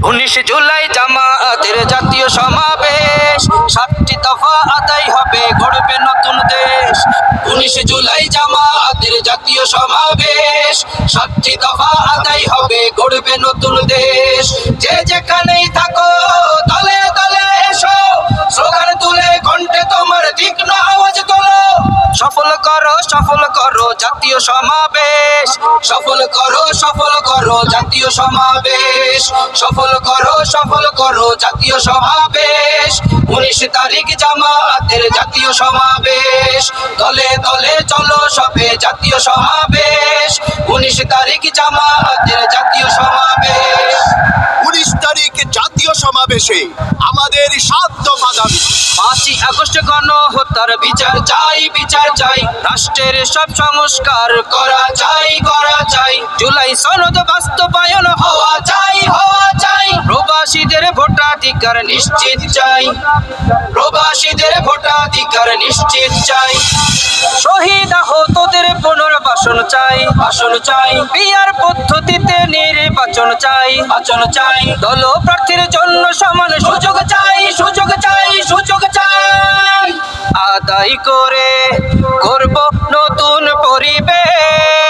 19 জুলাই জামায়াতের জাতীয় সমাবেশ, 7টি দফা আদায় হবে, গড়বে নতুন দেশ। 19 জুলাই জামায়াতের জাতীয় সমাবেশ, 7টি দফা আদায় হবে, গড়বে নতুন দেশ। যে যেখানেই থাকো দলে দলে এসো, স্লোগান তুলে কণ্ঠে তোমার তীক্ষ্ণ আওয়াজ তোলো। সফল করো জাতীয় সমাবেশ, সফল করো জাতীয় সমাবেশ, সফল করো জাতীয় সমাবেশ। 19 তারিখ জামায়াতের জাতীয় সমাবেশ, দলে দলে চলো সবে জাতীয় সমাবেশ। 19 তারিখ জামায়াতের জাতীয় সমাবেশ। 19 তারিখ জাতীয় সমাবেশে আমাদের 7 দফা দাবি। 5ই আগস্ট গণহত্যার বিচার চাই, রাষ্ট্রের সব সংস্কার করা চাই। জুলাই সনদ বাস্তবায়ন হওয়া চাই। প্রবাসীদের ভোটাধিকার নিশ্চিত চাই। শহীদ আহতদের পুনর্বাসন চাই। বিয়ার পদ্ধতিতে নির্বাচন চাই। দল প্রার্থীর জন্য সমান সুযোগ চাই। আদায় করে করব নতুন পরিবেশ।